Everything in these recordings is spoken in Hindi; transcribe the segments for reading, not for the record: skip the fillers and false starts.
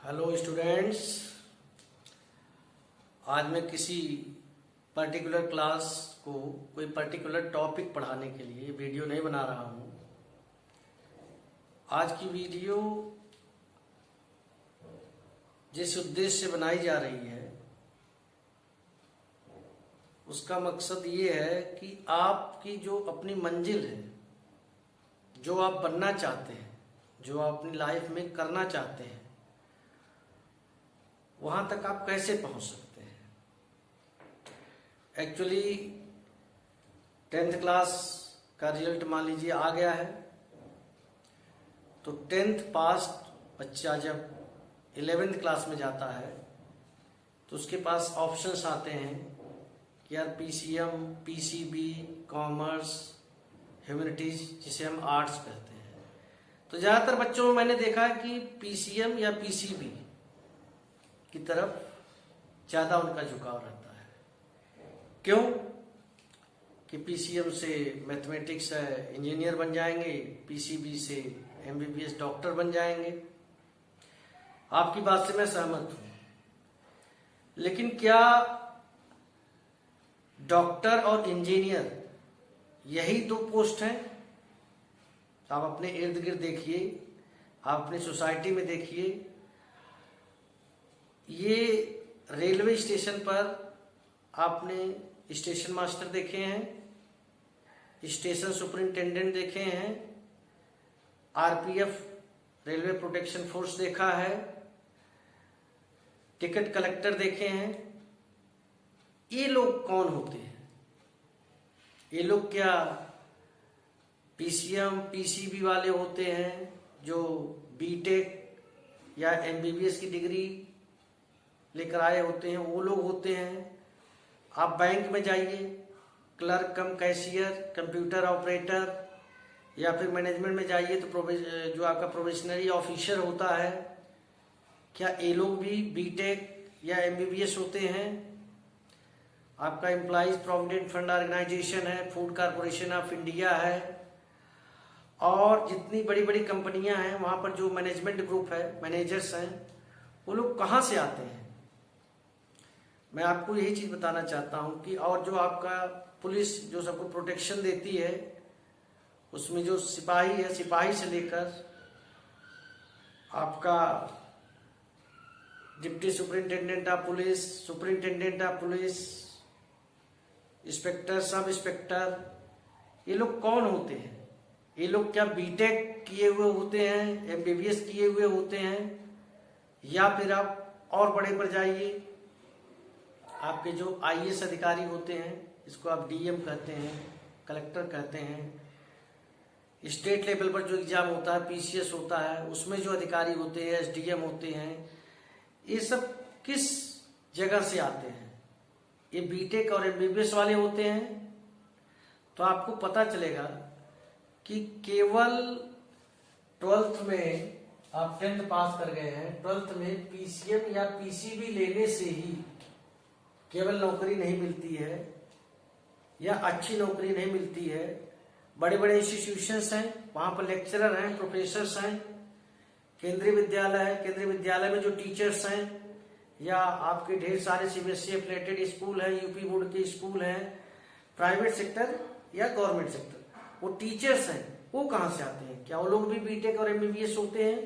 Hello students. आज मैं किसी पर्टिकुलर क्लास को कोई पर्टिकुलर टॉपिक पढ़ाने के लिए वीडियो नहीं बना रहा हूँ। आज की वीडियो जिस उद्देश्य से बनाई जा रही है उसका मकसद ये है कि आपकी जो अपनी मंजिल है, जो आप बनना चाहते हैं, जो आप अपनी लाइफ में करना चाहते हैं, वहां तक आप कैसे पहुंच सकते हैं। एक्चुअली 10th क्लास का रिजल्ट मान लीजिए आ गया है, तो 10th पास बच्चा जब 11th क्लास में जाता है तो उसके पास ऑप्शंस आते हैं कि यार पीसीएम, पीसीबी, कॉमर्स, ह्यूमैनिटीज, जिसे हम आर्ट्स कहते हैं। तो ज़्यादातर बच्चों में मैंने देखा है कि पीसीएम या पीसीबी की तरफ ज़्यादा उनका झुकाव रहता है। क्यों? कि पीसीएम से मैथमेटिक्स है इंजीनियर बन जाएंगे, पीसीबी से एमबीबीएस डॉक्टर बन जाएंगे। आपकी बात से मैं सहमत हूं, लेकिन क्या डॉक्टर और इंजीनियर यही दो पोस्ट हैं? आप अपने इर्द गिर्द देखिए, आप अपनी सोसाइटी में देखिए। ये रेलवे स्टेशन पर आपने स्टेशन मास्टर देखे हैं, स्टेशन सुपरिंटेंडेंट देखे हैं, आरपीएफ रेलवे प्रोटेक्शन फोर्स देखा है, टिकट कलेक्टर देखे हैं। ये लोग कौन होते हैं? ये लोग क्या पीसीएम, पीसीबी वाले होते हैं जो बीटेक या एमबीबीएस की डिग्री लेकर आए होते हैं? वो लोग होते हैं। आप बैंक में जाइए, क्लर्क कम कैशियर, कंप्यूटर ऑपरेटर, या फिर मैनेजमेंट में जाइए तो जो आपका प्रोबेशनरी ऑफिसर होता है, क्या ये लोग भी बीटेक या एमबीबीएस होते हैं? आपका एम्प्लॉइज प्रोविडेंट फंड ऑर्गेनाइजेशन है, फूड कॉरपोरेशन ऑफ इंडिया है, और जितनी बड़ी बड़ी कंपनियां हैं वहां पर जो मैनेजमेंट ग्रुप है, मैनेजर्स हैं, वो लोग कहाँ से आते हैं? मैं आपको यही चीज बताना चाहता हूं कि और जो आपका पुलिस जो सबको प्रोटेक्शन देती है, उसमें जो सिपाही है, सिपाही से लेकर आपका deputy superintendent of police, superintendent of police, inspector, sub inspector, ये लोग कौन होते हैं? ये लोग क्या बीटेक किए हुए होते हैं, एमबीबीएस किए हुए होते हैं? या फिर आप और बड़े पर जाइए, आपके जो आईएएस अधिकारी होते हैं, इसको आप डीएम कहते हैं, कलेक्टर कहते हैं, स्टेट लेवल पर जो एग्जाम होता है, पीसीएस होता है, उसमें जो अधिकारी होते हैं, एसडीएम होते हैं, ये सब किस जगह से आते हैं? ये बीटेक और एमबीबीएस वाले होते हैं। तो आपको पता चलेगा कि केवल 12th में आप 10th पास कर गए हैं, 12th में पीसीएम या पीसीबी लेने से ही केवल नौकरी नहीं मिलती है या अच्छी नौकरी नहीं मिलती है। बड़े बड़े इंस्टीट्यूशंस हैं, वहां पर लेक्चरर हैं, प्रोफेसर्स हैं, केंद्रीय विद्यालय है, केंद्रीय विद्यालय में जो टीचर्स हैं, या आपके ढेर सारे सीबीएसई एफिलिएटेड स्कूल है, यूपी बोर्ड के स्कूल हैं, प्राइवेट सेक्टर या गवर्नमेंट सेक्टर, वो टीचर्स हैं, वो कहां से आते हैं? क्या वो लोग भी बीटेक और एमबीबीएस होते हैं?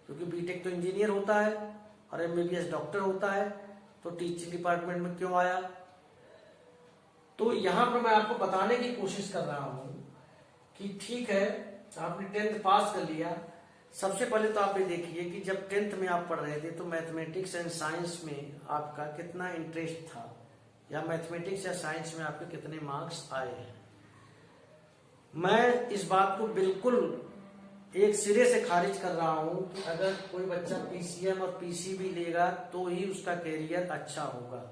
क्योंकि बीटेक तो इंजीनियर होता है और एमबीबीएस डॉक्टर होता है, तो टीचिंग डिपार्टमेंट में क्यों आया? तो यहां पर मैं आपको बताने की कोशिश कर रहा हूं कि ठीक है, आपने 10th पास कर लिया। सबसे पहले तो आप ये देखिए कि जब 10th में आप पढ़ रहे थे तो मैथमेटिक्स एंड साइंस में आपका कितना इंटरेस्ट था, या मैथमेटिक्स या साइंस में आपके कितने मार्क्स आए हैं। मैं इस बात को बिल्कुल एक सिरे से खारिज कर रहा हूं कि अगर कोई बच्चा पीसीएम और पीसीबी लेगा तो ही उसका कैरियर अच्छा होगा।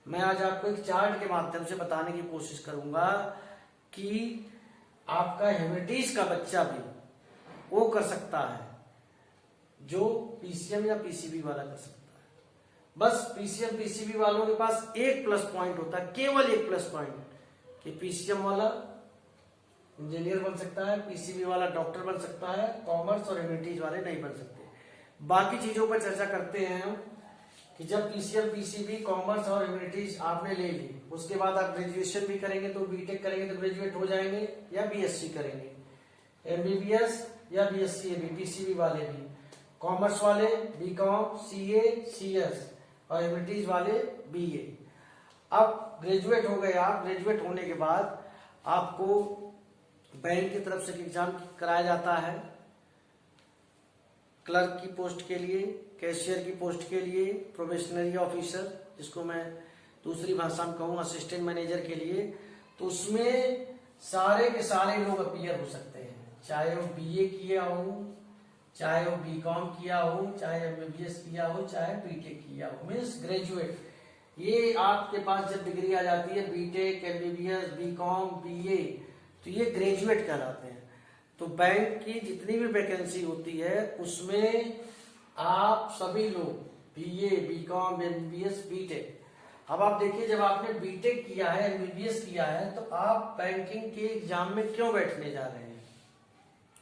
मैं आज आपको एक चार्ट के माध्यम से बताने की कोशिश करूंगा कि आपका ह्यूमैनिटीज का बच्चा भी वो कर सकता है जो पीसीएम या पीसीबी वाला कर सकता है। बस पीसीएम पीसीबी वालों के पास एक प्लस पॉइंट होता है, केवल एक प्लस पॉइंट, कि पीसीएम वाला इंजीनियर बन सकता है, पीसीबी वाला डॉक्टर बन सकता है, कॉमर्स और ह्यूमैनिटीज वाले नहीं बन सकते। बाकी चीजों पर चर्चा करते हैं हम कि जब पीसीएम पीसीबी कॉमर्स और ह्यूमैनिटीज आपने ले ली, उसके बाद आप ग्रेजुएशन भी करेंगे तो बीटेक करेंगे तो ग्रेजुएट हो जाएंगे, या बीएससी करेंगे, एमबीबीएस या बीएससी पीसीबी वाले भी, कॉमर्स वाले बीकॉम सीए सीएस और ह्यूमैनिटीज वाले बीए। अब ग्रेजुएट हो गए आप, ग्रेजुएट होने के बाद आपको बैंक की तरफ से एग्जाम कराया जाता है, क्लर्क की पोस्ट के लिए, कैशियर की पोस्ट के लिए, प्रोबेशनरी ऑफिसर जिसको मैं दूसरी भाषा में कहूँ असिस्टेंट मैनेजर के लिए। तो उसमें सारे के सारे लोग अपीयर हो सकते हैं, चाहे वो बीए किया हो, चाहे वो बीकॉम किया हो, चाहे एमबीबीएस किया हो, चाहे बीटेक किया हो, मीन्स ग्रेजुएट। ये आपके पास जब डिग्री आ जाती है बीटेक, एमबीबीएस, बीकॉम, बीए, तो ये ग्रेजुएट कहलाते हैं। तो बैंक की जितनी भी वैकेंसी होती है उसमें आप सभी लोग बीए, बीकॉम, एमबीबीएस, बीटेक। अब आप देखिए, जब आपने बीटेक किया है, एमबीबीएस किया है, तो आप बैंकिंग के एग्जाम में क्यों बैठने जा रहे हैं?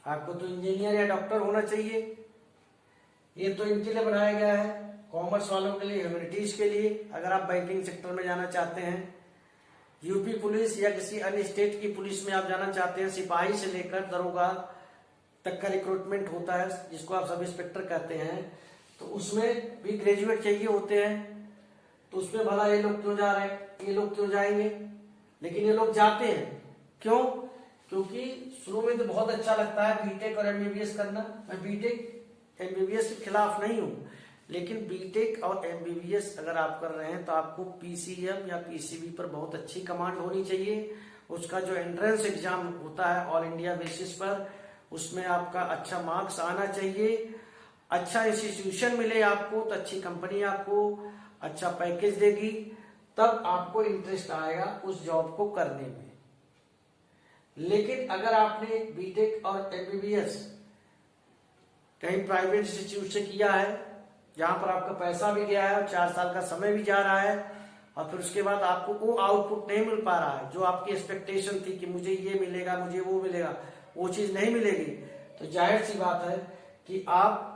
आपको तो इंजीनियर या डॉक्टर होना चाहिए। ये तो इनके लिए बनाया गया है, कॉमर्स वालों के लिए, ह्यूमैनिटीज के लिए। अगर आप बैंकिंग सेक्टर में जाना चाहते हैं, यूपी पुलिस या किसी अन्य स्टेट की पुलिस में आप जाना चाहते हैं, सिपाही से लेकर दरोगा तक का रिक्रूटमेंट होता है जिसको आप सब इंस्पेक्टर कहते हैं, तो उसमें भी ग्रेजुएट चाहिए होते हैं। तो उसमें भला ये लोग क्यों जा रहे हैं, ये लोग क्यों जाएंगे? लेकिन ये लोग जाते हैं क्यों? क्योंकि शुरू में तो बहुत अच्छा लगता है बीटेक और एमबीबीएस करना। मैं बीटेक एमबीबीएस के खिलाफ नहीं हूं, लेकिन बीटेक और एमबीबीएस अगर आप कर रहे हैं तो आपको पीसीएम या पीसीबी पर बहुत अच्छी कमांड होनी चाहिए। उसका जो एंट्रेंस एग्जाम होता है ऑल इंडिया बेसिस पर, उसमें आपका अच्छा मार्क्स आना चाहिए, अच्छा इंस्टीट्यूशन मिले आपको, तो अच्छी कंपनी आपको अच्छा पैकेज देगी, तब आपको इंटरेस्ट आएगा उस जॉब को करने में। लेकिन अगर आपने बीटेक और एमबीबीएस कहीं प्राइवेट इंस्टीट्यूट से किया है, जहां पर आपका पैसा भी गया है और 4 साल का समय भी जा रहा है, और फिर उसके बाद आपको वो आउटपुट नहीं मिल पा रहा है जो आपकी एक्सपेक्टेशन थी कि मुझे ये मिलेगा, मुझे वो मिलेगा, वो चीज नहीं मिलेगी, तो जाहिर सी बात है कि आप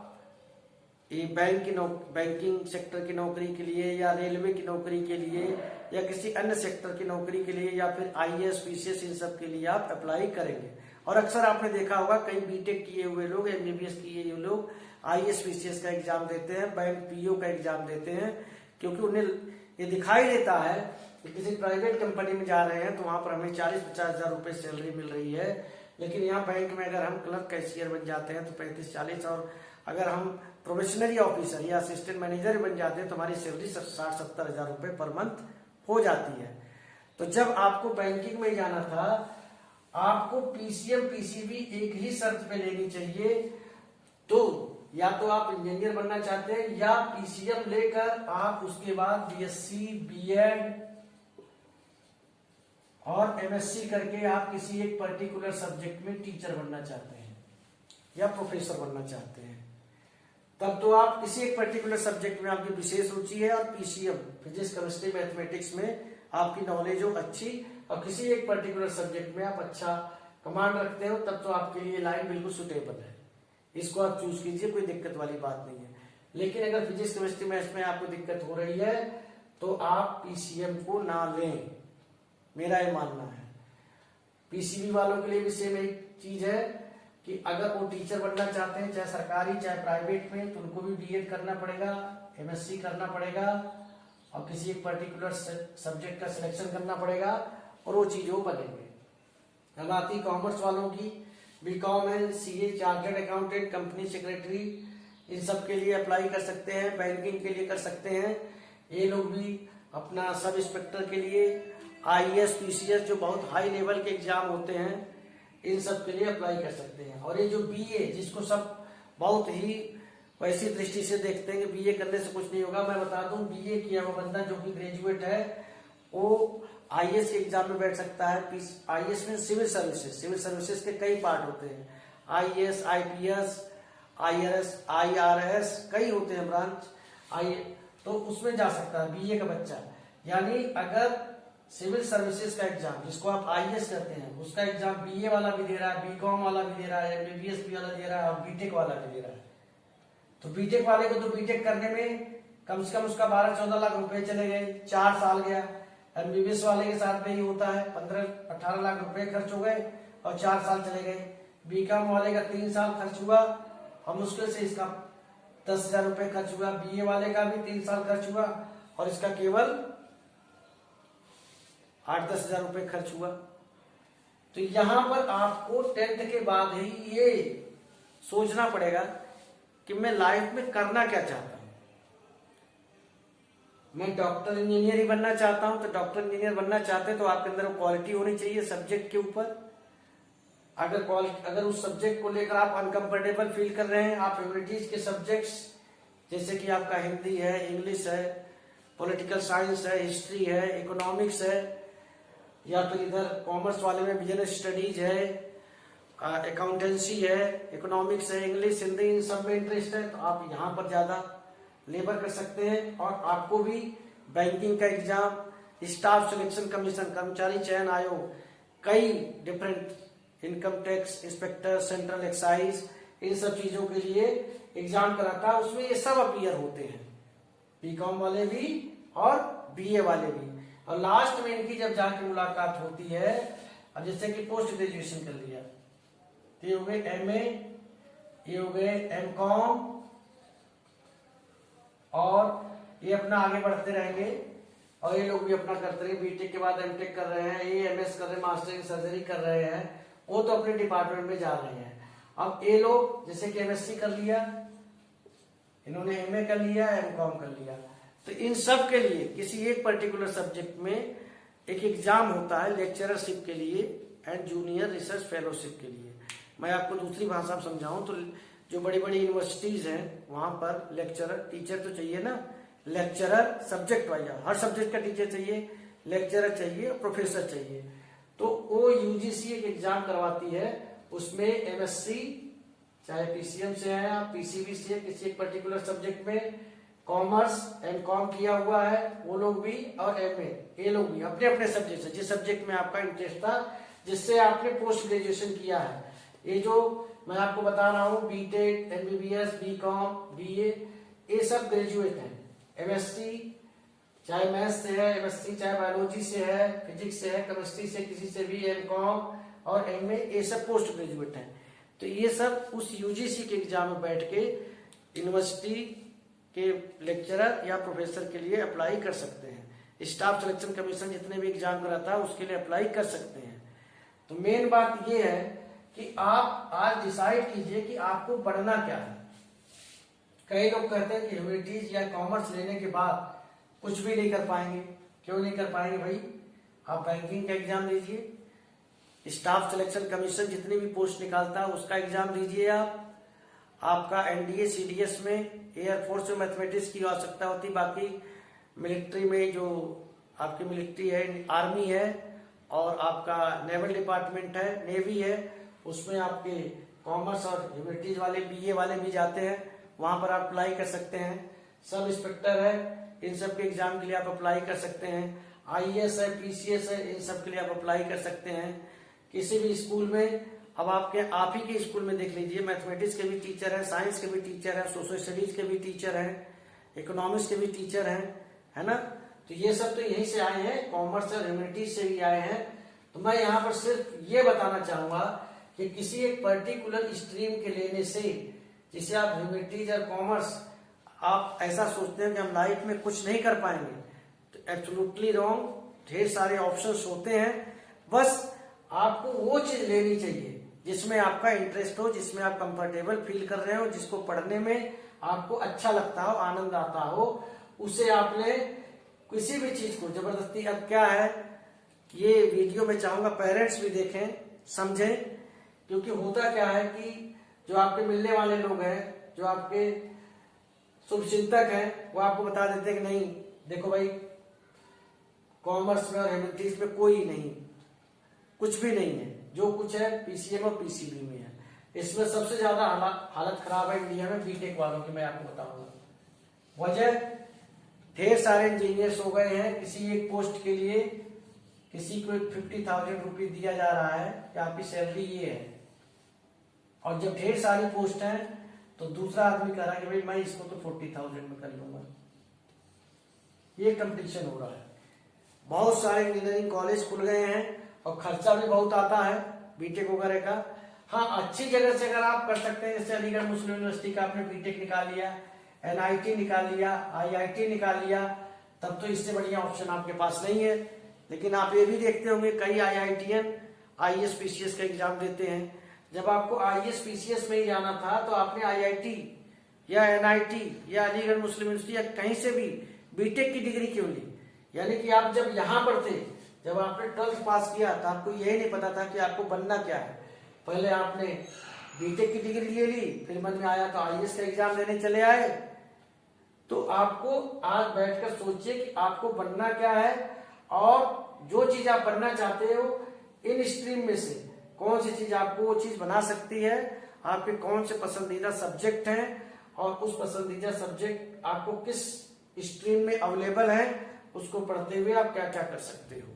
ये बैंकिंग सेक्टर की नौकरी के लिए या रेलवे की नौकरी के लिए या किसी अन्य सेक्टर की नौकरी के लिए या फिर आईएएस पीसीएस इन सब के लिए आप अप्लाई करेंगे। और अक्सर आपने देखा होगा कई बीटेक किए हुए लोग, एमबीबीएस किए हुए लोग आईएएस पीसीएस का एग्जाम देते हैं, बैंक पीओ का एग्जाम देते हैं, क्योंकि उन्हें ये दिखाई देता है कि किसी प्राइवेट कंपनी में जा रहे हैं तो वहां पर हमें 40-50 हजार रुपए सैलरी मिल रही है, लेकिन यहाँ बैंक में अगर हम क्लर्क कैशियर बन जाते हैं तो 35-40, और अगर हम प्रोबेशनरी ऑफिसर या असिस्टेंट मैनेजर बन जाते हैं तो हमारी सैलरी 60-70 हजार रुपए पर मंथ हो जाती है। तो जब आपको बैंकिंग में जाना था, आपको पीसीएम पीसीबी एक ही शर्त पे लेनी चाहिए, तो या तो आप इंजीनियर बनना चाहते हैं या पीसीएम लेकर आप उसके बाद बीएससी, बीएड और एमएससी करके आप किसी एक पर्टिकुलर सब्जेक्ट में टीचर बनना चाहते हैं या प्रोफेसर बनना चाहते हैं, तब तो आप किसी एक पर्टिकुलर सब्जेक्ट में आपकी विशेष रुचि है और पीसीएम फिजिक्स, केमिस्ट्री, मैथमेटिक्स में आपकी नॉलेज हो अच्छी और किसी एक पर्टिकुलर सब्जेक्ट में आप अच्छा कमांड रखते हो, तब तो आपके लिए लाइन बिल्कुल सुटेबल है। इसको आप चूज कीजिए, कोई दिक्कत वाली बात नहीं है। लेकिन अगर फिजिक्स, केमिस्ट्री, मैथ्स में आपको दिक्कत हो रही है तो आप पीसीएम को ना लें, मेरा ये मानना है। पीसीबी वालों के लिए भी सेम एक चीज है कि अगर वो टीचर बनना चाहते हैं, चाहे सरकारी चाहे प्राइवेट में, तो उनको भी बीएड करना पड़ेगा, एमएससी करना पड़ेगा और किसी एक पर्टिकुलर सब्जेक्ट का सिलेक्शन करना पड़ेगा और वो चीज वो बनेंगे। अब आती कॉमर्स वालों की, बीकॉम है, CA, chartered accountant, company secretary, इन सब के लिए अप्लाई कर सकते हैं, बैंकिंग के लिए कर सकते हैं। ये लोग भी अपना सब इंस्पेक्टर के लिए, आईएएस, पीसीएस जो बहुत हाई लेवल के एग्जाम होते हैं, इन सब के लिए अप्लाई कर सकते हैं। और ये जो बीए, जिसको सब बहुत ही वैसी दृष्टि से देखते हैं कि बीए करने से कुछ नहीं होगा, मैं बता दूं बीए किया हुआ बंदा जो कि ग्रेजुएट है वो आईएएस के एग्जाम में बैठ सकता है। आईएएस में सिविल सर्विसेज, सिविल सर्विसेज के कई पार्ट होते हैं, आईएएस, आईपीएस, आईआरएस, कई होते हैं ब्रांच, तो उसमें जा सकता है बीए का बच्चा। यानी अगर सिविल सर्विसेज का एग्जाम, जिसको आप आईएएस कहते हैं, उसका एग्जाम बीए वाला भी दे रहा है, बीकॉम वाला भी दे रहा है, एमबीबीएस वाला दे रहा है और बीटेक वाला भी दे रहा है, तो बीटेक वाले को तो बीटेक करने में कम से कम उसका 12-14 लाख रुपए चले गए, 4 साल गया। एमबीबीएस वाले के साथ में ही होता है, 15-18 लाख रुपए खर्च हो गए और 4 साल चले गए। बीकॉम वाले का 3 साल खर्च हुआ और मुश्किल से इसका 10,000 रुपए खर्च हुआ। बीए वाले का भी 3 साल खर्च हुआ और इसका केवल 8-10 हजार रुपए खर्च हुआ। तो यहां पर आपको 10th के बाद ही ये सोचना पड़ेगा कि मैं लाइफ में करना क्या चाहता हूं। मैं डॉक्टर इंजीनियर ही बनना चाहता हूं, तो डॉक्टर इंजीनियर बनना चाहते हैं तो आपके अंदर क्वालिटी होनी चाहिए सब्जेक्ट के ऊपर। अगर उस सब्जेक्ट को लेकर आप अनकंफर्टेबल फील कर रहे हैं, आप ह्यूमैनिटीज के सब्जेक्ट्स जैसे कि आपका हिंदी है, इंग्लिश है, पॉलिटिकल साइंस है, हिस्ट्री है, इकोनॉमिक्स है, या फिर इधर कॉमर्स वाले में बिजनेस स्टडीज है, अकाउंटेंसी है, इकोनॉमिक्स है, इंग्लिश, हिंदी, इन सब में इंटरेस्ट है तो आप यहाँ पर ज्यादा लेबर कर सकते हैं। और आपको भी बैंकिंग का एग्जाम, स्टाफ सिलेक्शन कमीशन, कर्मचारी चयन आयोग, कई different income tax inspector, central excise, इन सब चीजों के लिए एग्जाम कराता है, उसमें ये सब अपीयर होते हैं, बीकॉम वाले भी और बीए वाले भी। और लास्ट में इनकी जब जाके मुलाकात होती है, अब जैसे कि पोस्ट ग्रेजुएशन कर लिया तो ये हो गए एमए, ये हो गए एमकॉम, और ये अपना आगे बढ़ते रहेंगे और ये लोग भी अपना करते रहे। बीटेक के बाद एमटेक कर रहे हैं, ये एमएस कर रहे हैं, मास्टर इन सर्जरी कर रहे हैं, वो तो अपने डिपार्टमेंट में जा रहे हैं। अब ये लोग जैसे कि एमएससी कर लिया, इन्होंने एमए कर लिया, एमकॉम कर लिया, तो इन सब के लिए किसी एक पर्टिकुलर सब्जेक्ट में एक एग्जाम होता है लेक्चररशिप के लिए एंड जूनियर रिसर्च फेलोशिप के लिए। मैं आपको दूसरी भाषा में समझाऊं तो जो बड़ी बड़ी यूनिवर्सिटीज हैं वहां पर लेक्चरर, टीचर तो चाहिए ना, लेक्चरर सब्जेक्ट वाइज, हर सब्जेक्ट का टीचर चाहिए, लेक्चरर चाहिए और प्रोफेसर चाहिए। तो वो यूजीसी एक एग्जाम करवाती है, उसमें एमएससी चाहे पीसीएम से है या पीसीबी से, किसी एक पर्टिकुलर सब्जेक्ट में कॉमर्स एमकॉम किया हुआ है वो लोग भी, और एमए ये लोग भी अपने अपने सब्जेक्ट से, जिस सब्जेक्ट में आपका इंटरेस्ट था, जिससे आपने पोस्ट ग्रेजुएशन किया है। ये जो मैं आपको बता रहा हूँ बीटेक, एमबीबीएस, बीकॉम, बीए, ये सब ग्रेजुएट हैं। एमएससी चाहे मैथ्स से है, एमएससी चाहे बायोलॉजी से है, फिजिक्स से है, केमिस्ट्री से, किसी से भी, एमकॉम और एमए, ये सब पोस्ट ग्रेजुएट हैं। तो ये सब उस यूजीसी के एग्जाम में बैठ के यूनिवर्सिटी के लेक्चरर या प्रोफेसर के लिए अप्लाई कर सकते हैं। स्टाफ सिलेक्शन कमीशन जितने भी एग्जाम कराता है उसके लिए अप्लाई कर सकते हैं। तो मेन बात ये है कि आप आज डिसाइड कीजिए कि आपको पढ़ना क्या है। कई लोग कहते हैं कि ह्यूमैनिटीज या कॉमर्स लेने के बाद कुछ भी नहीं कर पाएंगे। क्यों नहीं कर पाएंगे भाई? आप बैंकिंग का एग्जाम दीजिए, स्टाफ सिलेक्शन कमीशन जितनी भी पोस्ट निकालता है उसका एग्जाम दीजिए आप। आपका एनडीए सीडीएस में, एयरफोर्स में मैथमेटिक्स की आवश्यकता होती, बाकी मिलिट्री में जो आपकी मिलिट्री है, आर्मी है और आपका नेवल डिपार्टमेंट है, नेवी है, उसमें आपके कॉमर्स और ह्यूमैनिटीज वाले, बीए वाले भी जाते हैं, वहां पर आप अप्लाई कर सकते हैं। सब इंस्पेक्टर है, इन सब के एग्जाम के लिए आप अप्लाई कर सकते हैं। आईएएस है, पीसीएस है, इन सब के लिए आप अप्लाई कर सकते हैं। किसी भी स्कूल में, अब आप ही के स्कूल में देख लीजिए, मैथमेटिक्स के भी टीचर हैं, साइंस के भी टीचर हैं, सोशल स्टडीज के भी टीचर हैं, इकोनॉमिक्स के भी टीचर हैं, है ना। तो ये सब तो यहीं से आए हैं, कॉमर्स और ह्यूमैनिटीज से भी आए हैं। तो मैं यहाँ पर सिर्फ ये बताना चाहूंगा कि किसी एक पर्टिकुलर स्ट्रीम के लेने से, जिसे आप ह्यूमैनिटीज और कॉमर्स आप ऐसा सोचते हैं कि हम लाइफ में कुछ नहीं कर पाएंगे, तो एब्सोल्युटली रॉन्ग। ढेर सारे ऑप्शंस होते हैं, बस आपको वो चीज लेनी चाहिए जिसमें आपका इंटरेस्ट हो, जिसमें आप कंफर्टेबल फील कर रहे हो, जिसको पढ़ने में आपको अच्छा लगता हो, आनंद आता हो, उसे आपने किसी भी चीज को जबरदस्ती। अब क्या है, ये वीडियो में चाहूंगा पेरेंट्स भी देखें, समझें, क्योंकि होता क्या है कि जो आपके मिलने वाले लोग हैं, जो आपके शुभचिंतक हैं, वो आपको बता देते हैं कि नहीं देखो भाई, कॉमर्स में और ह्यूमैनिटीज में कोई नहीं, कुछ भी नहीं है, जो कुछ है पीसीएम और पीसीबी में है। इसमें सबसे ज्यादा हालत खराब है इंडिया में बीटेक वालों की, मैं आपको बताऊंगा। वजह, ढेर सारे इंजीनियर्स हो गए हैं, किसी एक पोस्ट के लिए किसी को 50,000 रुपये दिया जा रहा है कि आपकी सैलरी ये है, और जब ढेर सारी पोस्ट हैं तो दूसरा आदमी कह रहा है कि भाई मैं इसको तो 40,000 में कर लूंगा। ये कंपटीशन हो रहा है। बहुत सारे इंजीनियरिंग कॉलेज खुल गए हैं और खर्चा भी बहुत आता है बीटेक वगैरह का। हाँ, अच्छी जगह से अगर आप कर सकते हैं, जैसे अलीगढ़ मुस्लिम यूनिवर्सिटी का आपने बीटेक निकाल लिया, एनआईटी निकाल लिया, आईआईटी निकाल लिया, तब तो इससे बढ़िया ऑप्शन आपके पास नहीं है। लेकिन आप ये भी देखते होंगे कई आईआईटीएन आईएएस पीसीएस का एग्जाम देते हैं। जब आपको आईएएस पीसीएस में ही जाना था तो आपने आईआईटी या एनआईटी या अलीगढ़ मुस्लिम यूनिवर्सिटी या कहीं से भी बीटेक की डिग्री क्यों ली? यानी कि आप जब यहाँ पर थे, जब आपने 12th पास किया तो आपको यही नहीं पता था कि आपको बनना क्या है। पहले आपने बीटेक की डिग्री ले ली, फिर मन में आया तो आईएएस का एग्जाम देने चले आए। तो आपको आज बैठकर सोचिए कि आपको बनना क्या है और जो चीज आप बनना चाहते हो इन स्ट्रीम में से कौन सी चीज आपको वो चीज बना सकती है, आपके कौन से पसंदीदा सब्जेक्ट हैं और उस पसंदीदा सब्जेक्ट आपको किस स्ट्रीम में अवेलेबल है, उसको पढ़ते हुए आप क्या क्या कर सकते हो।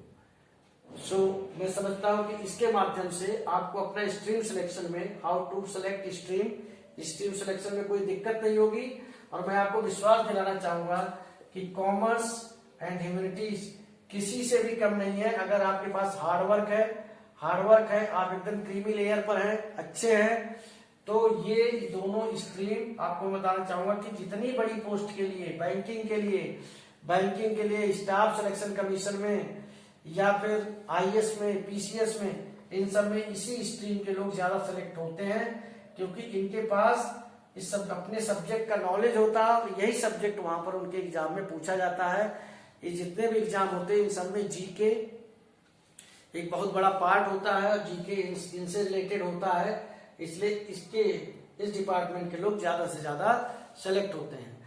मैं समझता हूं कि इसके माध्यम से आपको अपना स्ट्रीम सिलेक्शन में, how to select stream selection में कोई दिक्कत नहीं होगी। और मैं आपको विश्वास दिलाना चाहूंगा कि कॉमर्स एंड ह्यूमैनिटीज किसी से भी कम नहीं है। अगर आपके पास हार्डवर्क है, आप एकदम क्रीमी लेयर पर हैं, अच्छे हैं, तो ये दोनों स्ट्रीम आपको बताना चाहूंगा कि जितनी बड़ी पोस्ट के लिए, बैंकिंग के लिए स्टाफ सिलेक्शन कमीशन में या फिर आईएएस में, पीसीएस में, इन सब में इसी स्ट्रीम के लोग ज्यादा सेलेक्ट होते हैं, क्योंकि इनके पास इस सब अपने सब्जेक्ट का नॉलेज होता है और यही सब्जेक्ट वहां पर उनके एग्जाम में पूछा जाता है। ये जितने भी एग्जाम होते हैं इन सब में जीके एक बहुत बड़ा पार्ट होता है और जीके इनसे रिलेटेड होता है, इसलिए इस डिपार्टमेंट के लोग ज्यादा से ज्यादा सेलेक्ट होते हैं।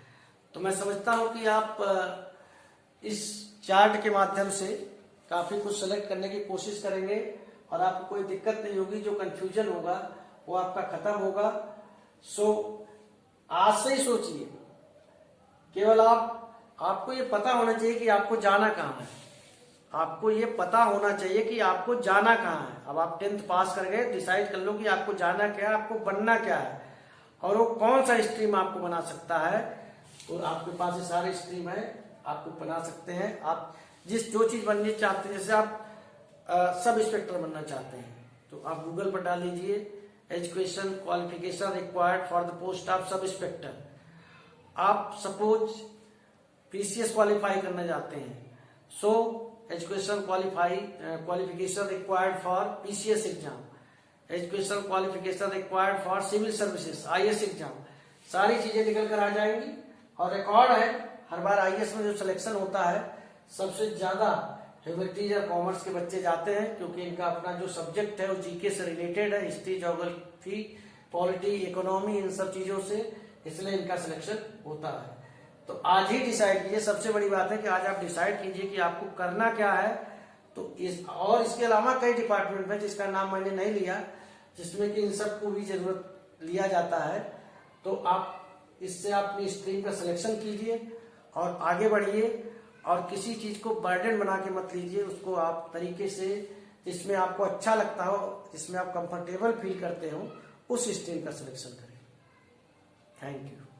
तो मैं समझता हूं कि आप इस चार्ट के माध्यम से काफी कुछ सेलेक्ट करने की कोशिश करेंगे और आपको कोई दिक्कत नहीं होगी। जो कंफ्यूजन होगा वो आपका खत्म होगा। आज से ही सोचिए, केवल आपको ये पता होना चाहिए कि आपको जाना कहाँ है। आपको ये पता होना चाहिए कि आपको जाना कहाँ है। अब आप 10th पास कर गए, डिसाइड कर लो कि आपको जाना क्या है, आपको बनना क्या है और वो कौन सा स्ट्रीम आपको बना सकता है। और आपके पास ये सारे स्ट्रीम है, आपको बना सकते हैं। आप जो चीज बननी चाहते हैं, जैसे आप सब इंस्पेक्टर बनना चाहते हैं तो आप गूगल पर डाल लीजिए education qualification required for the post of sub inspector. आप सपोज पीसीएस क्वालिफाई करना चाहते हैं, education qualification required for PCS exam, education qualification required for civil services IAS exam, सारी चीजें निकल कर आ जाएंगी। और रिकॉर्ड है हर बार आईएएस में जो सिलेक्शन होता है सबसे ज्यादा ह्यूमैनिटीज और कॉमर्स के बच्चे जाते हैं, क्योंकि इनका अपना जो सब्जेक्ट है वो जीके से रिलेटेड है, हिस्ट्री, ज्योग्राफी, पॉलिटी, इकोनॉमी, इन सब चीजों से, इसलिए इनका सिलेक्शन होता है। तो आज ही डिसाइड कीजिए। सबसे बड़ी बात है कि आज आप डिसाइड कीजिए कि आपको करना क्या है। तो और इसके अलावा कई डिपार्टमेंट में जिसका नाम मैंने नहीं लिया, जिसमें कि इन सब को भी जरूरत लिया जाता है, तो आप इससे अपनी स्ट्रीम का सिलेक्शन कीजिए और आगे बढ़िए। और किसी चीज को बर्डन बना के मत लीजिए, उसको आप तरीके से जिसमें आपको अच्छा लगता हो, जिसमें आप कंफर्टेबल फील करते हो, उस स्ट्रीम का सिलेक्शन करें। Thank you.